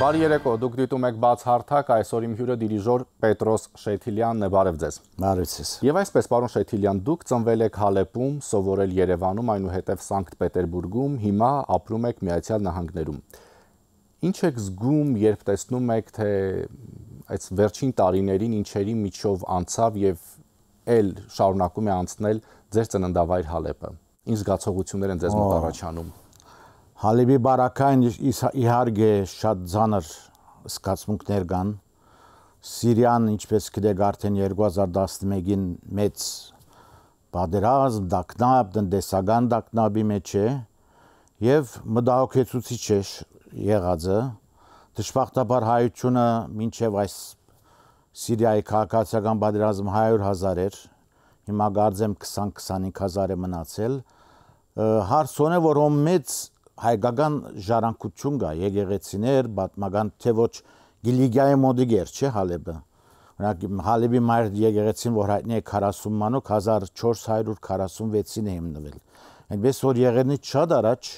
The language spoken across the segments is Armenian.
Բարի երեկո, դուք դիտում եք բաց հարթակ, այսօր իմ հյուրը դիրիժոր Պետրոս Շեյթիլյանն է, բարև ձեզ։ Բարև ձեզ։ Եվ այսպես, պարոն Շեյթիլյան, դուք ծնվել եք Հալեպում, սովորել Երևանում, այնուհետև Սանկտ Պետերբուրգում, հիմա ապրում եք Միացյալ Նահանգներում։ Ինչ եք զգում, երբ տեսնում եք, թե այս վերջին տարիներին ինչերի միջով անցավ եւ էլ շարունակում է անցնել ձեր ծննդավայր Հալեպը։ Ինչ զգացողություններ են ձեզ մոտ առաջանում։ Հալեպի բարակային իհարկե շատ ծանր զգացմունքներ կան։ Սիրիան, ինչպես գիտեք, արդեն 2011-ին մեծ պատերազմ, դակնապ, տնտեսական դակնապի մեջ է եւ մտահոգեցուցիչ է եղածը։ Դժբախտաբար հայությունը մինչեւ այս Սիրիայի քաղաքացիական պատերազմ 100,000 էր։ Հիմա գարձեմ 20-25,000 է մնացել։ Հարցոն է, որ մեծ հայկական ժառանգություն կա, եկեղեցիներ, պատմական թե ոչ Գիլիգիայի մոդիգեր, չէ Հալեպը։ Օրինակ Հալեպի մայր եկեղեցին, որ հայտնի է 40 մանուկ 1446-ին է հիմնվել։ Այնպես որ եղերնից շատ առաջ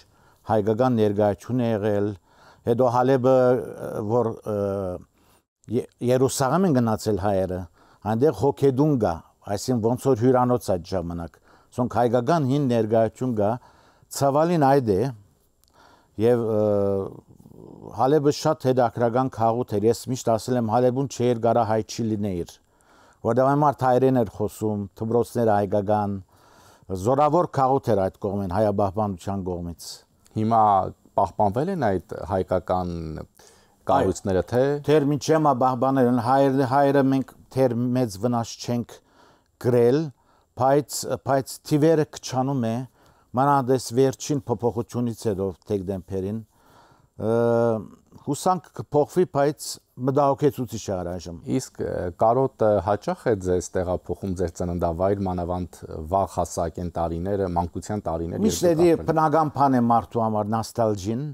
հայկական ներկայություն է եղել, հետո Հալեպը, որ Երուսաղեմ են գնացել հայերը, այնտեղ հոգեդուն կա, այսինքն ոնց որ հյուրանոց այդ ժամանակ։ Սոնք հայկական հին ներկայություն կա, ցավալին այդ է։ Եվ Հալեպը շատ հետաքրական քաղաք էր։ Ես միշտ ասել եմ Հալեպուն չէր կարա հայ չի լինեիր։ Որտեղ մարդ հայերեն էր խոսում, դպրոցները հայկական, զորավոր քաղաք էր այդ կողմեն, հայաբահբանության կողմից։ Հիմա պահպանվել են այդ հայկական կառույցները, թե դեռ միջեմ բահբաներ են հայերը մենք դեռ մեծ վնաս չենք գրել, բայց թիվերը քչանում է։ Մանավանդ վերջին փոփոխությունից հետո դեկտեմբերին հուսանք կփոխվի, բայց մտահոգեցուցիչ է առայժմ։ Իսկ կարոտը հաճախ է ձեզ տեղափոխում ձեր ծննդավայր, մանավանդ վաղ հասակեն տարիները, մանկության տարիները։ Միշտ բնական բան է մարդու համար նոստալգին,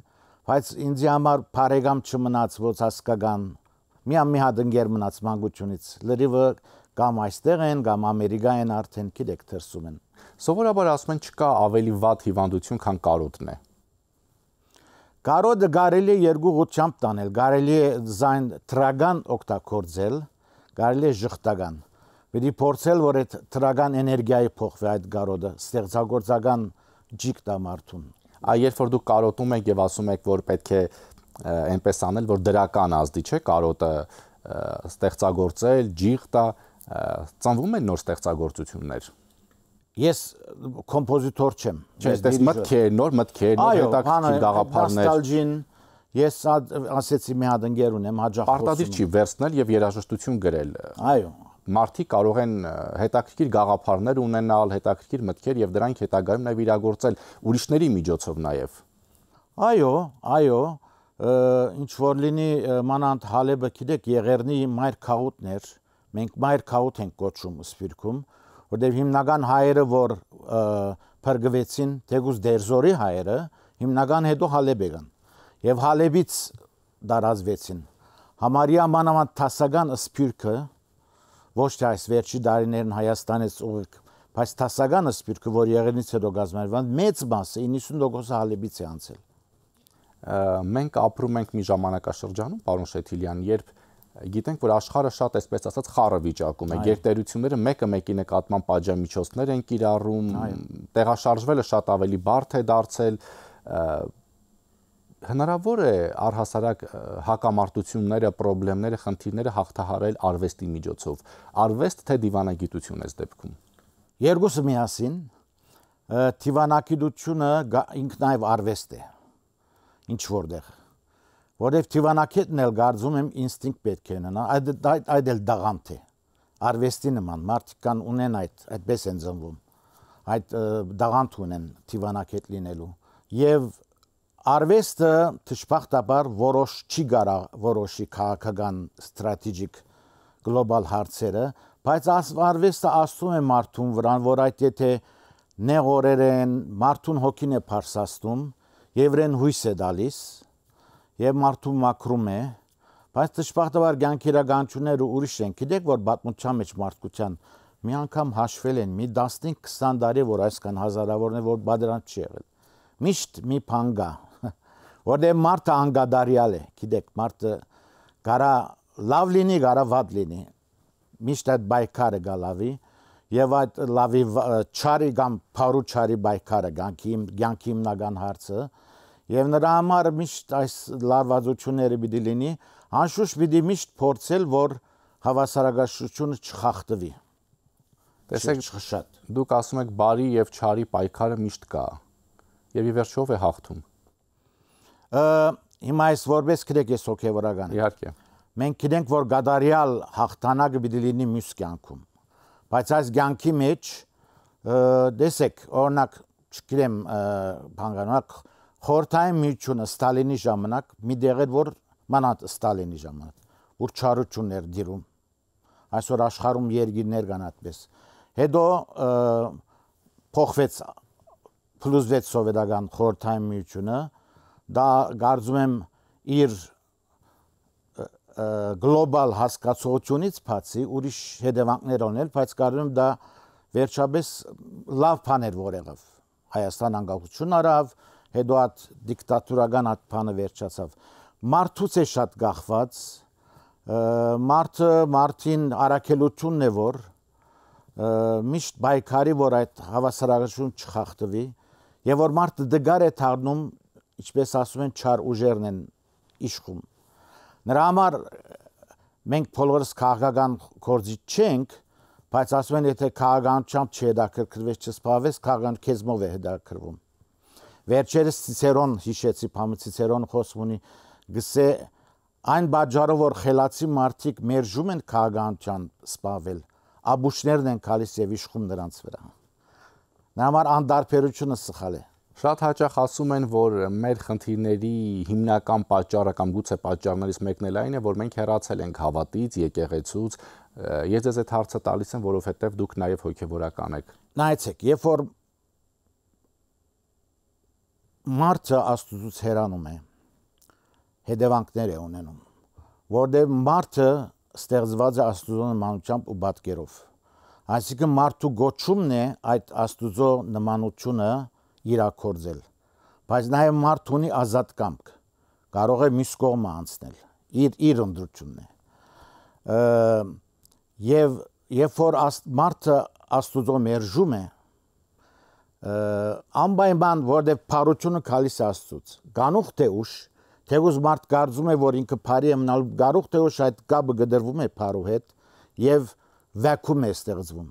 բայց ինձ համար բարեկամ չմնաց ոնց հասկական։ Մի հատ ընկեր մնաց մանկությունից։ Լրիվը կամ այստեղ են, կամ Ամերիկա են արդեն գիտեք դրսում են։ Սովորաբար ասում են չկա ավելի վատ հիվանդություն, քան կարոտն է։ Կարոտը կարելի է երկու ուղղությամբ տանել, կարելի է զայն թրական օգտագործել, կարելի է ժխտական։ Պետք է փորձել, որ այդ թրական էներգիայի փոխվի այդ կարոտը, ստեղծագործական ջիկ տա մարդուն։ Երբ որ դուք կարոտում եք եւ ասում եք, որ պետք է այնպես անել, որ դրական ազդի, չէ՞, կարոտը ստեղծագործել, ջիղ տա, ծնվում են նոր ստեղծագործություններ։ Ես կոմպոզիտոր չեմ։ Չէ, այդպես մտքեր, նոր մտքեր, նոր հետաքրքիր գաղափարներ։ Նոստալգին, ես ասեցի մի հատ ընկեր ունեմ, հաջող խոսում։ Պարտադիր չի վերցնել եւ երաժշտություն գրել։ Այո։ Մարդիկ կարող են հետաքրքիր գաղափարներ ունենալ, հետաքրքիր մտքեր եւ դրանք հետագայում նաեւ իրագործել ուրիշների միջոցով նաեւ։ Այո, ինչ որ լինի մանանդ Հալեպը գիտեք Եղեռնի մայր քաղաքներ, մենք մայր քաղաք ենք կոչում Սփյուռքում, որտեղ հիմնական հայերը որ փրկվեցին, թեկուզ դերձորի հայերը, հիմնական հետո Հալեպ եկան եւ Հալեպից դարազվեցին։ Համարյա մանավանդ տասական Սփյուռքը ոչ թե այս վերջի դարիներն Հայաստանից ուղիղ, բայց տասական Սփյուռքը, որ Եղեռնից հետո գազམ մեծ մասը 90% Հալեպից է անցել։ Մենք ապրում ենք մի ժամանակաշրջանում, պարոն Շեյթիլյան, երբ գիտենք, որ աշխարհը շատ այսպես ասած խառը վիճակում է, գերտերությունները մեկը մեկի նկատմամբ պատժամիջոցներ են կիրառում, տեղաշարժվելը շատ ավելի բարդ է դարձել, հնարավոր է առհասարակ հակամարտությունները, խնդիրները, խնդիրները հաղթահարել արվեստի միջոցով, արվեստ թե դիվանագիտություն այս դեպքում։ Երկուսը միասին, դիվանագիտությունը ինքն նաև արվեստ է, ինչ որտեղ որովհետև դիվանագետն էլ կարծում եմ ինստինկտ պետք է ունենա, այդ էլ դաղանդ է, արվեստի նման, մարդիկ կան ունեն այդպես են ծնվում, այդ դաղանդ ունեն դիվանագետ լինելու, եւ արվեստը դժբախտաբար չի կարա որոշի քաղաքական ստրատեգիկ գլոբալ հարցերը, բայց արվեստը ասում է մարդուն վրան, որ այդ եթե նեղ օրեր են, մարդուն հոգին է փարսաստում, եւ իրեն հույս է տալիս, եւ մարդուն մաքրում է, բայց դժբախտաբար կյանքերականությունները ուրիշ են։ Գիտեք, որ պատմության մեջ մարդկության մի անգամ հաշվել են մի 15-20 տարի, որ այսքան հազարավորներ որ պատերազմ չի եղել։ Միշտ մի բան կա, որտեղ մարդը անգադարյալ է, գիտեք, մարդը կարա լավ լինի, կարա վատ լինի։ Միշտ այդ բայկարը գա լավի, եւ այդ լավի չարի կամ փարու չարի բայկարը գանքի հիմնական հարցը, եւ նրա համար միշտ այս լարվածությունները պիտի լինի, անշուշտ պիտի միշտ փորձել, որ հավասարակշռությունը չխախտվի։ Տեսեք, շատ։ Դուք ասում եք բարի եւ չարի պայքարը միշտ կա։ Եվ ի վերջո ով է հաղթում։ Հիմա այս որպես գրեք ես հոգեվորական։ Իհարկե։ Մենք գիտենք, որ գադարյալ հաղթանակը պիտի լինի մյուս կյանքում։ Բայց այս կյանքի մեջ տեսեք, օրինակ, չգիտեմ, բանկանակ խորհրդային միությունը Ստալինի ժամանակ մի դեղ էր, որ մանած Ստալինի ժամանակ, որ չարություններ դիրում։ Այսօր աշխարհում երկիրներ կան այդպես։ Հետո փոխվեց +6 սովետական խորհրդային միությունը, դա կարծում եմ իր գլոբալ հասկացությունից բացի ուրիշ հետևանքներ ունել, բայց կարծում եմ դա վերջապես լավ բան էր, որ եղավ։ Հայաստան անկախություն արավ, հետո այդ դիկտատորական այդ բանը վերջացավ։ Մարդուց է շատ գախված, մարդին առաքելությունն է, որ միշտ բայկարի, որ այդ հավասարակշռությունը չխախտվի, եւ որ մարդը դգար է դառնում, ինչպես ասում են, չար ուժերն են իշխում։ Նրա համար մենք բոլորս քաղաքական գործիչ չենք, բայց ասում են, եթե քաղաքականությամբ չհետաքրքրվես, չսպասես, քաղաքական քեզմով է հետաքրքրվում։ Վերջերս Ցիցերոն հիշեցի, Փամի Ցիցերոն խոսում ունի, գսե այն բաժարով, որ խելացի մարդիկ մերժում են քաղաքականությամբ սպավել, աբուշներն են գալիս եւ իշխում նրանց վրա։ Նրա համար անդարբերությունը սխալ է։ Շատ հաճախ ասում են, որ մեր խնդիրների հիմնական պատճառը կամ գուցե պատճառներից մեկն էլ այն է, որ մենք հեռացել ենք հավատից, եկեղեցուց։ Ես ձեզ այդ հարցը տալիս եմ, որովհետև դուք նաև հոգևորական եք։ Նայեցեք, երբ որ մարդը Աստծուց հեռանում է, հետևանքներ է ունենում, որտեղ մարդը ստեղծված է Աստծո նմանությամբ ու պատկերով։ Այսինքն մարդու գոչումն է այդ Աստծո նմանությունը իրակորձել, բայց նաև մարդ ունի ազատ կամք, կարող է մյուս կողմը անցնել, իր ընդրությունն է։ Եվ երբ որ մարդը Աստծո մերժում է, անպայման, որտեղ փառությունը գալիս է Աստծուց, գանուխ թե ուշ, թեւուզ մարդ կարծում է, որ ինքը բարի է մնալ, գարուխ թե ուշ այդ կապը գդրվում է փառու հետ եւ վակուում է ստեղծվում։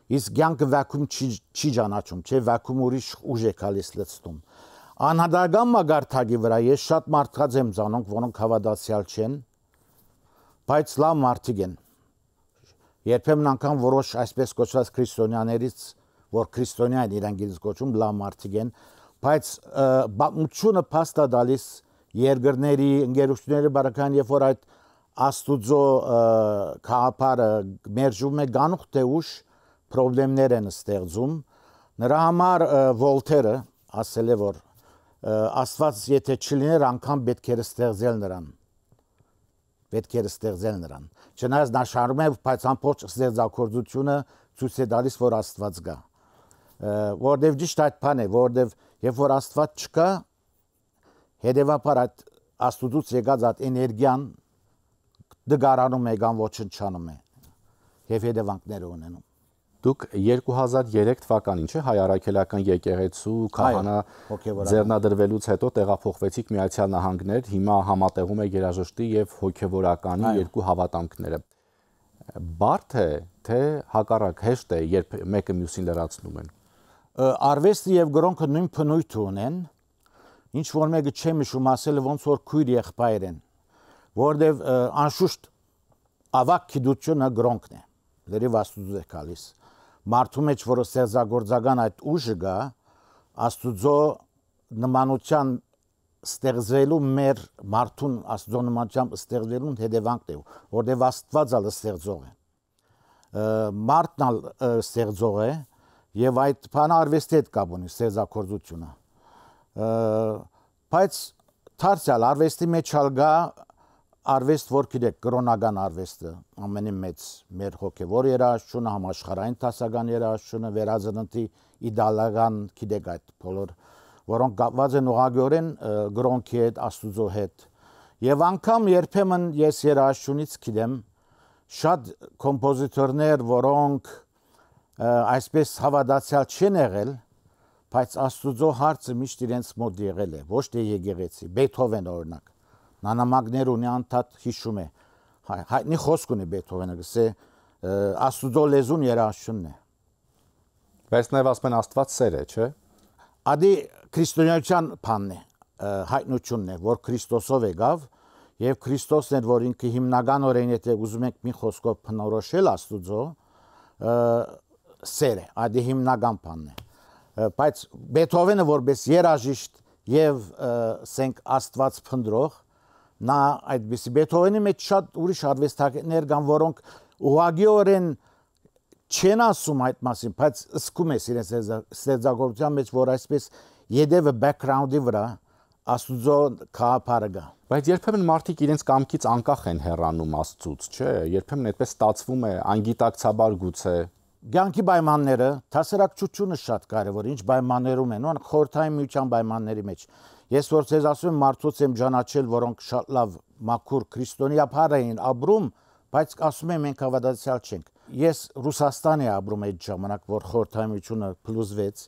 Իսկ կյանքը վակուում չի ճանաչում, չէ, վակուում ուրիշ ուժ է գալիս լցնում։ Անհատական մագարտակի վրա ես շատ մարդկանց եմ ծանոթ, որոնք հավատացյալ չեն, բայց լավ մարդիկ են։ Երբեմն անգամ որոշ այսպես կոչված քրիստոնյաներից, որ քրիստոնյա են իրանք իրենց կոչում, լավ մարդիկ են, բայց բացությունը փաստա դալիս երկրների, ընկերությունների բարական, երբ որ այդ Աստուծո քաղաքարը մերժում է գանուխ թե ուշ պրոբլեմներ են ստեղծում։ Նրա համար Վոլտերը ասել է, որ Աստված եթե չլիներ, անգամ պետք էր ստեղծել նրան։ Պետք էր ստեղծել նրան։ Չնայած նա շարում է, բայց ամբողջ ստեղծագործությունը ցույց է տալիս, որ Աստված կա։ Որտեվ ճիշտ այդ բան է, որտեվ երբ որ Աստված չկա, հետևաբար այդ Աստուծուց եկած այդ էներգիան դգարանում է կամ ոչնչանում է եւ հետևանքներ ունենում։ Դուք 2003 թվականին, չէ, հայ առաքելական եկեղեցու քահանա ձեռնադրվելուց հետո տեղափոխվեցիք Միացյալ Նահանգներ, հիմա համատեղում եք երաժշտի եւ հոգևորականի երկու հավատամքները։ Բարդ է, թե հակառակ հեշտ է, երբ մեկը մյուսին լրացնում են։ Արվեստը եւ գրոնքը նույն բնույթ ունեն, ինչ որ մեկը չեմ հիշում ասել ոնց որ քույր եղբայր են, որտեվ անշուշտ ավակ գիտությունը գրոնքն է, լրիվ Աստուծո է գալիս։ Մարդու մեջ, որ ստեղծագործական այդ ուժը կա, Աստուծո նմանության ստեղծվելու մեր մարդուն Աստծո նմանությամբ ստեղծվելուն հետևանքն է, որտեղ Աստված ալ ստեղծող է։ Մարդն ալ ստեղծող է եւ այդ բանը արվեստի հետ կապ ունի ստեղծագործությունը։ Բայց դարձյալ արվեստի մեջ ալ գա արվեստ, որ գիտեք, կրոնական արվեստը, ամենի մեծ մեր հոգևոր երաժշտությունը, համաշխարհային դասական երաժշտությունը, վերածննդի իդեալական, գիտեք այդ բոլոր, որոնք կապված են ուղղակիորեն գրոնքի հետ, Աստուծո հետ։ Եվ անգամ երբեմն ես երաժշտությունից գիտեմ շատ կոմպոզիտորներ, որոնք այսպես հավատացյալ չեն եղել, բայց Աստուծո հարցը միշտ իրենց մոտ եղել է, ոչ թե եկեղեցի, Բեթհովեն օրինակ։ Նա նամակներ ունի անդադ հիշում է։ Հայտնի խոսք ունի Բեթհովենը, գսե Աստուծո լեզուն երաժշտությունն է։ Բայց նաև ասում են Աստված սեր է, չէ՞։ Ադի քրիստոնեության բանն է, հայտնությունն է, որ Քրիստոսով եկավ եւ Քրիստոսն էր, որ ինքը հիմնականորեն եթե ուզում եք մի խոսքով բնորոշել Աստուծո, սեր է, ադի հիմնական բանն է։ Բայց Բեթհովենը որպես երաժիշտ եւ ասենք Աստված փնտրող, նա այդպեսի Բեթհովենի մեջ շատ ուրիշ արվեստագետներ կան, որոնք ուղղակիորեն չեն ասում այդ մասին, բայց սկում ես իրենց ստեղծագործության մեջ, որ այսպես յետևը background-ի վրա Աստուծո քահապարը կա։ Բայց երբեմն մարդիկ իրենց կամքից անկախ են հեռանում Աստծուց, չէ՞։ Երբեմն այդպես ստացվում է, անգիտակցաբար գուցե։ Կյանքի պայմանները, հասարակչությունը շատ կարևոր, ինչ պայմաններում են, օրինակ խորհրդային միության պայմանների մեջ։ Ես որ ցեզ ասում եմ, մարդուց եմ ճանաչել, որոնք շատ լավ մաքուր քրիստոնեաբար էին ապրում, բայց ասում եմ մենք հավատացյալ չենք։ Ես Ռուսաստանի ապրում այդ ժամանակ, որ խորհրդային միությունը փլուզվեց,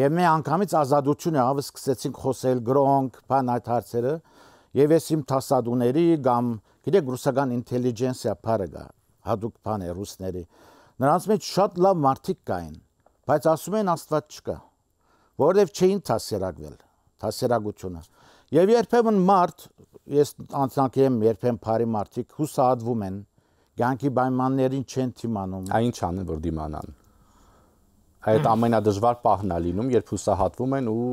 եւ մի անգամից ազատություն ավ սկսեցինք խոսել գրոնք, բան այդ հարցերը, եւ ես իմ տասադուների կամ գիտեք ռուսական ինտելիգենցիա բարը կա, հadoop բան է ռուսների։ Նրանց մեջ շատ լավ մարդիկ կային, բայց ասում են Աստված չկա, որովհետև չէին հասարակվել, հասարակությունը։ Եվ երբեմն մարդ, ես անցանք եմ երբեմն բարի մարդիկ հուսահատվում են, կյանքի պայմաններին չեն դիմանում։ Այն ինչ անեն, որ դիմանան։ Այդ ամենադժվար պահն է լինում, երբ հուսահատվում են ու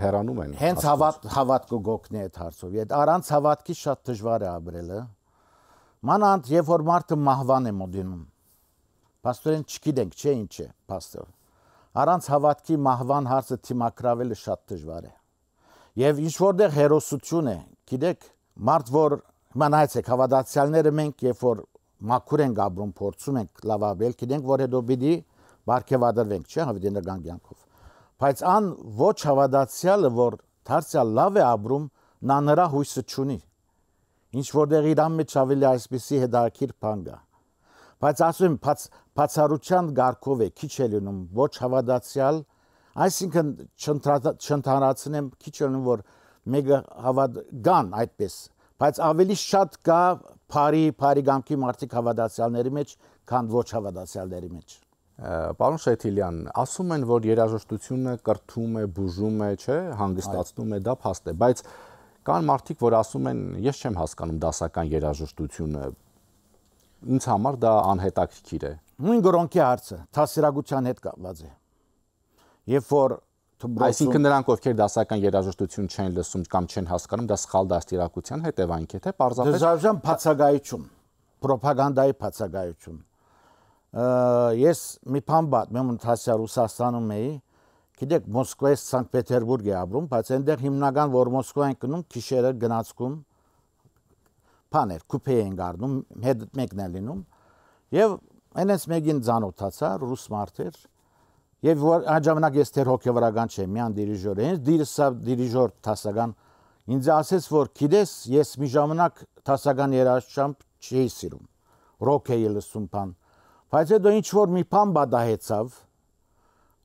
հեռանում են։ Հենց հավատքը գոքնի այդ հարցով։ Այդ առանց հավատքի շատ դժվար է ապրելը։ Մանանդ, երբ որ մարդը մահվան է մոտենում, Պաստորեն չգիտենք, չէ՞ ինչ է, պաստոր։ Առանց հավատքի մահվան հարցը թիմակրավելը շատ դժվար է։ Եվ ինչ որտեղ հերոսություն է, գիտեք, մարդ որ մանայցեք հավատացյալները մենք երբ որ մաքուր ենք ապրում, փորձում ենք լավաբել, գիտենք որ հետո պիտի բարգեւադրվենք, չէ՞, հավիտենական կյանքով։ Բայց ան ոչ հավատացյալը, որ դարձյալ լավ է ապրում, նա նրա հույսը չունի։ Ինչ որտեղ իրան մեջ ավելի այսպիսի հետաքրքիր բան կա։ Բայց ասում եմ, բացառության գարկով է, քիչ է լինում, ոչ հավատացյալ, այսինքն չընդհանրացնեմ, քիչ է լինում, որ մեկը հավատան այդպես, բայց ավելի շատ կա բարի գամքի մարդիկ հավատացյալների մեջ, քան ոչ հավատացյալների մեջ։ Պարոն Շեթիլյան, ասում են, որ երաժշտությունը կրթում է, բուժում է, չէ, հանգստացնում է, դա փաստ է, բայց կան մարդիկ, որ ասում են, ես չեմ հասկանում դասական երաժշտությունը, ինձ համար դա անհետաքրքիր է։ Նույն գրոնքի հարցը հասարակության հետ կապված է։ Երբ որ այսինքն նրանք, ովքեր դասական երաժշտություն չեն լսում կամ չեն հասկանում, դա սխալ դաստիարակության հետևանք է, թե պարզապես դժվարժան բացակայություն, ռոպագանդայի բացակայություն։ Ես մի բան պատմեմ, ընթացյալ Ռուսաստանում էի, գիտեք, Մոսկվայից Սանկտ Պետերբուրգ է ապրում, բայց այնտեղ հիմնական որ Մոսկվա են գնում, գիշերը գնացքում բաներ, կուպե են գարնում, հետ մեկն է լինում, եւ այնպես մեկին ծանոթացա, ռուս մարդ էր, եւ որ այն ժամանակ ես դեռ հոգեվարական չէի, միան դիրիժոր եմ, դիրսա դիրիժոր տասական, ինձ ասեց, որ գիտես, ես մի ժամանակ տասական երաժշտությամբ չի սիրում, ռոք էի լսում բան, բայց հետո ինչ որ մի բան բադահեցավ,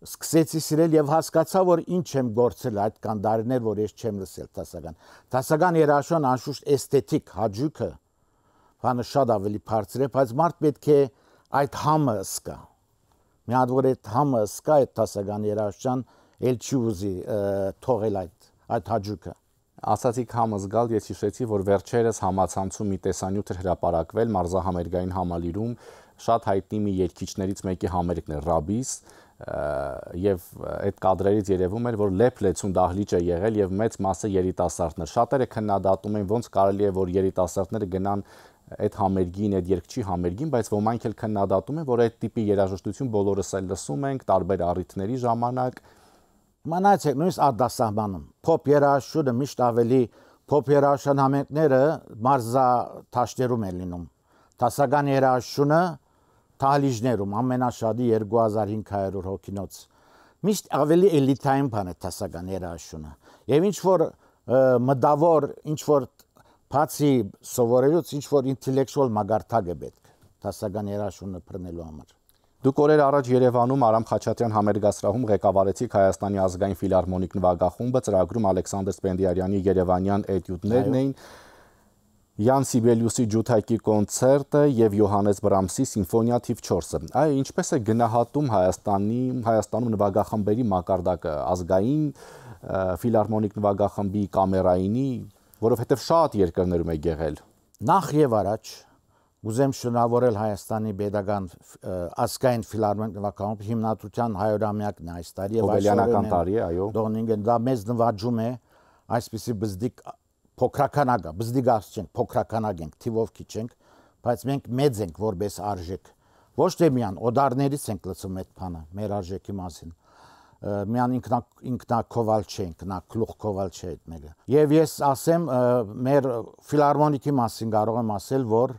սկսեցի սիրել եւ հասկացա, որ ինչ եմ գործել այդ կանդարներ, որ ես չեմ լսել տասական։ Տասական երաժշտան անշուշտ էսթետիկ հաճույքը, բանը շատ ավելի բարձր է, բայց մարդ պետք է այդ համը սկա։ Մի հատ որ այդ համը սկա այդ տասական երաժշտան, էլ չի ուզի թողել այդ հաճույքը։ Ասացիք համը զգալ, ես հիշեցի, որ վերջերս համացանցում մի տեսանյութ էր հրապարակվել մարզահամերգային համալիրում, շատ հայտնի մի երգիչներից մեկի համերգն է Ռաբիս, եւ այդ կադրերից երևում էր, որ լեփ-լեցուն դահլիճ է եղել եւ մեծ մասը երիտասարդներ։ Շատերը քննադատում են, ոնց կարելի է, որ երիտասարդները գնան այդ համերգին, այդ երգչի համերգին, բայց ոմանք էլ քննադատում են, որ այդ տիպի երաժշտություն բոլորս էլ լսում ենք տարբեր առիթների ժամանակ։ Մանացեք, նույնիսկ արտասահմանում փոփ երաժշտությունը միշտ ավելի փոփ երաժշտան համերգները մարզա թաշտերում են լինում։ Տասական երաժշտությունը Թալիջներում ամենաշատի 2500 հոգինոց։ միշտ ավելի էլիտային բան է դասական երաժշտությունը։ Եվ ինչ որ մտավոր, ինչ որ բացի սովորելուց ինչ որ ինտելեկտուալ մագարտակ է պետք դասական երաժշտությունը բռնելու համար։ Դուք օրեր առաջ Երևանում Արամ Խաչատրյան համերգասրահում ղեկավարեցիք Հայաստանի ազգային ֆիլհարմոնիկ նվագախումբը, ծրագրում Ալեքսանդր Սպենդիարյանի Երևանյան էտյուդներն էին, Յան Սիբելիուսի ջութակի կոնցերտը եւ Յոհաննես Բրամսի սիմֆոնիա թիվ 4-ը։ Այ ինչպես է գնահատում Հայաստանում նվագախմբերի մակարդակը, ազգային ֆիլհարմոնիկ նվագախմբի կամերայինի, որովհետեւ շատ երկրներում է եղել։ Նախ եւ առաջ ուզեմ շնորհավորել Հայաստանի Պետական ազգային ֆիլհարմոնիկ նվագախմբի հիմնադրության 100-ամյակն է այս տարի եւ Հոբելյանական տարի է, այո։ Դոնինգեն դա մեզ նվաճում է այսպիսի բզդիկ փոքրականագա, բզդիկ ասենք փոքրականագ ենք, թիվով քիչ ենք, բայց մենք մեծ ենք որպես արժեք։ Ոչ թե միան օդարներից ենք լսում այդ բանը, մեր արժեքի մասին։ Միան ինքնակովալ չենք, նա գլուխկովալ չէ այդ մեկը։ Եվ ես ասեմ, մեր ֆիլհարմոնիկի մասին կարող եմ ասել, որ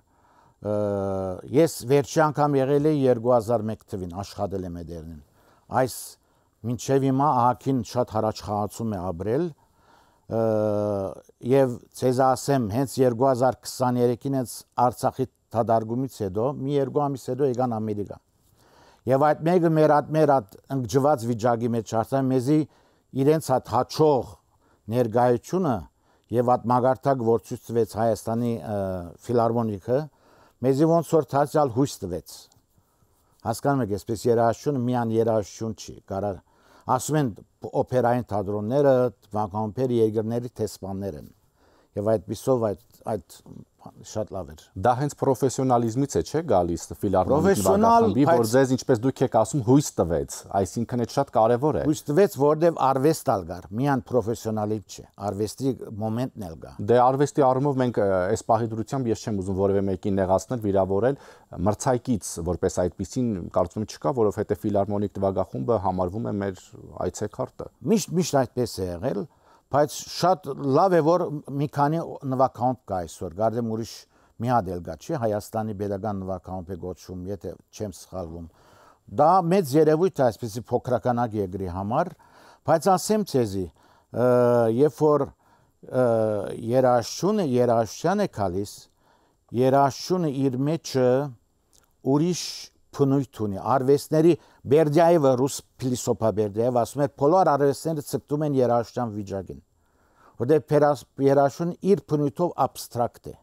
ես վերջի անգամ եղել եմ 2001 թվին աշխատել եմ այդերին։ Այս մինչև հիմա ահագին շատ հառաչխաղացում է ապրել եւ ցեզ ասեմ հենց 2023-ին հենց Արցախի թադարգումից հետո մի 2 ամիս հետո եկան Ամերիկա։ Եվ այդ մեկը մեր ընկճված վիճակի մեջ արդեն մեզի իրենց հատ հաճող ներկայությունը եւ այդ մագարտակ որ ցույց տվեց Հայաստանի ֆիլհարմոնիկը մեզի ոնց որ թացյալ հույս տվեց։ Հասկանում եք, այսպես երաժշտությունը միան երաժշտություն չի, կարա ասում են օպերային թատրոնները, վանկամպերի երկրների տեսփաններ են։ Եվ այդպիսով այդ շատ լավ էր։ Դա հենց պրոֆեսիոնալիզմից է, չէ՞ գալիս ֆիլհարմոնիկ նվագախմբի, որ ձեզ ինչպես դուք եք ասում հույս տվեց, այսինքն այդ շատ կարևոր է։ Հույս տվեց, որտեվ արվեստ ալգար, միան պրոֆեսիոնալիզմ չէ, արվեստի մոմենտն էլ գա։ Դե արվեստի առումով մենք այս պահի դրությամբ ես չեմ ուզում որևէ մեկին նեղացնել, վիրավորել, մրցակից որպես այդպեսին կարծում եմ չկա, որովհետեւ ֆիլհարմոնիկ նվագախումբը համարվում է մեր այցեքարտը։ Միշտ այդպես է եղել։ Բայց շատ լավ է որ մի քանի նվագախումբ կա այսօր, գարդեմ ուրիշ մի հատ էլ կա, չի Հայաստանի Պետական նվագախումբ է գոչվում, եթե չեմ սխալվում։ Դա մեծ երևույթ է այսպեսի փոքրականակ երկրի համար, բայց ասեմ ցեզի, երբ որ երաժշտության է գալիս, երաժշտությունը իր մեջը ուրիշ փնույթ ունի, արվեստների Բերդյայևը ռուս փիլիսոփա Բերդյայևը ասում է բոլոր արվեստները ցկտում են երաժշտության վիճակին, որտեղ երաժշտությունը իր փնույթով աբստրակտ է։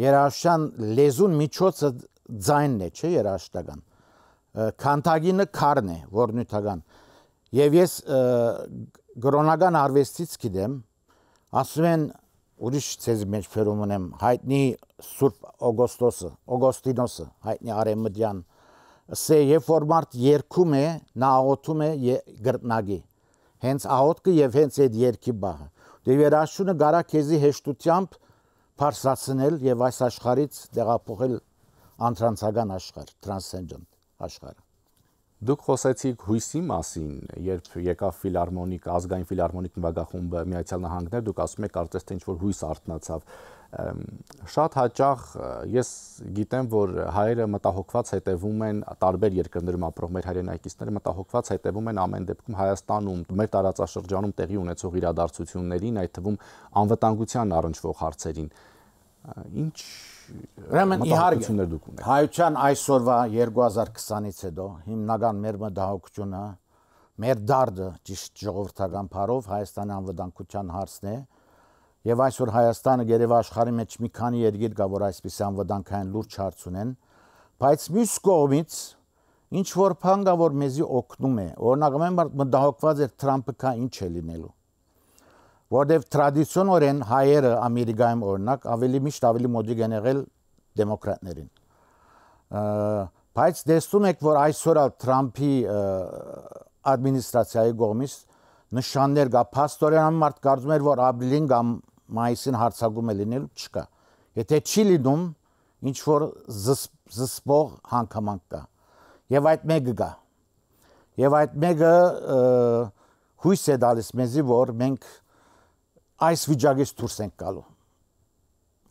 Երաժշտության լեզուն միջոցը ձայնն է, չէ՞ երաժշտական։ Քանթագինը քարն է, որ նյութական։ Եվ ես գրոնական արվեստից գիտեմ, ասում են ուրիշ ցեզ մեջ ֆերում ունեմ հայտնի Սուրբ Օգոստինոսը, հայտնի արեմդյան, սե երբ որ մարդ երգում է, նա աղոթում է գրտնագի, հենց աղոթքը եւ հենց այդ երգի բաղը։ Դե երաժշտությունը գարա քեզի հեշտությամբ բարձրացնել եւ այս աշխարհից տեղափոխել անտրանսական աշխարհ, transcendent աշխարհ։ Դուք խոսեցիք հույսի մասին, երբ եկավ ֆիլհարմոնիկ, ազգային ֆիլհարմոնիկ նվագախումբը Միացյալ Նահանգներ, դուք ասում եք կարծես թե ինչ-որ հույս արթնացավ։ Շատ հաճախ ես գիտեմ, որ հայերը մտահոգված հետևում են տարբեր երկրներում ապրող մեր հայրենակիցները մտահոգված հետևում են ամեն դեպքում Հայաստանում, մեր տարածաշրջանում տեղի ունեցող իրադարձություններին, այդ թվում անվտանգության առնչվող հարցերին։ Ինչ Ուրեմն իհարկե դուք ունեք։ Հայության այսօրվա 2020-ից հետո հիմնական մեր մտահոգությունը, մեր դարդը ճիշտ ժողովրդական բառով Հայաստանի անվտանգության հարցն է, եւ այսօր Հայաստանը գերեւ աշխարհի մեջ մի քանի երկիր կա, որ այսպիսի անվտանգային լուրջ հարց ունեն, բայց մյուս կողմից ինչ որ բան կա, որ մեզի օգնում է։ Օրինակ մտահոգված է Թրամփը կա ինչ է լինելու։ Որտեւ տրադիցիոնորեն հայերը Ամերիկայում օրինակ ավելի մոդիկ են եղել դեմոկրատներին։ Բայց տեսնում եք, որ այսօր Թրամփի ադմինիստրացիայի կողմից նշաններ կա, փաստորեն մարդ կարծում էր, որ ապրիլին կամ մայիսին հարձակում է լինելու, չկա։ Եթե չի լինում, ինչ որ զսպող հանգամանք կա։ Եվ այդ մեկը կա։ Եվ այդ մեկը հույս է տալիս մեզի, որ մենք այս վիճակից դուրս ենք գալու։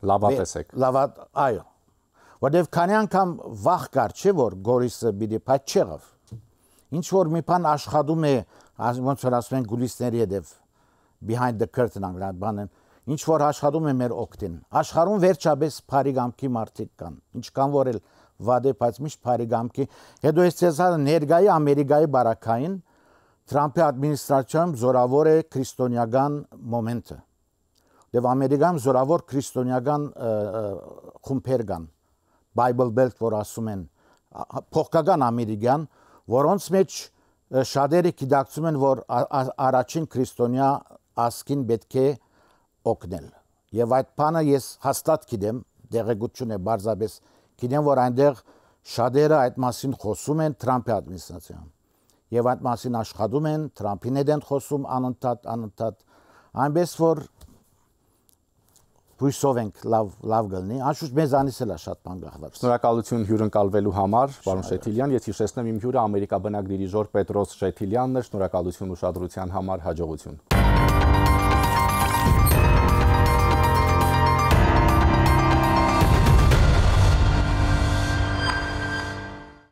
Լավատեսեք։ Այո։ Որտեվ քանի անգամ վախ կար, չէ՞ որ Գորիսը պիտի փաչեղավ։ ինչ որ մի բան աշխատում է, ոնց որ ասում են գուլիսների հետև behind the curtain անգլիական, ինչ որ աշխատում է մեր օգտին։ Աշխարհում վերջապես բարիգամքի մարդիկ կան։ Ինչքան որ էլ վադե, բայց միշտ բարիգամքի։ Հետո ես ցեզ ներգայի Ամերիկայի բարակային Թրամփի ադմինիստրացիայում զորավոր է քրիստոնեական մոմենտը։ Եվ Ամերիկայում զորավոր քրիստոնեական խումբեր կան, Bible Belt, որ ասում են, փոխկական ամերիկյան, որոնց մեջ շատերը գիտակցում են, որ առաջին քրիստոնյա ասկին պետք է օգնել։ Եվ այդ բանը ես հաստատ գիտեմ, դեղեցություն է բարձրապես, գիտեմ, որ այնտեղ շատերը այդ մասին խոսում են Թրամփի ադմինիստրացիայում։ Եվ այդ մասին աշխատում են, Թրամփին հետ են խոսում անընդհատ, այնպես որ հույսով ենք լավ գլնի, անշուշտ մեզանից էլ է շատ բան գաղված։ Շնորհակալություն հյուրընկալվելու համար, պարոն Շեթիլյան, ես հիշեցնեմ իմ հյուրը ամերիկաբնակ դիրիժոր Պետրոս Շեթիլյանն է, շնորհակալություն ուշադրության համար, հաջողություն։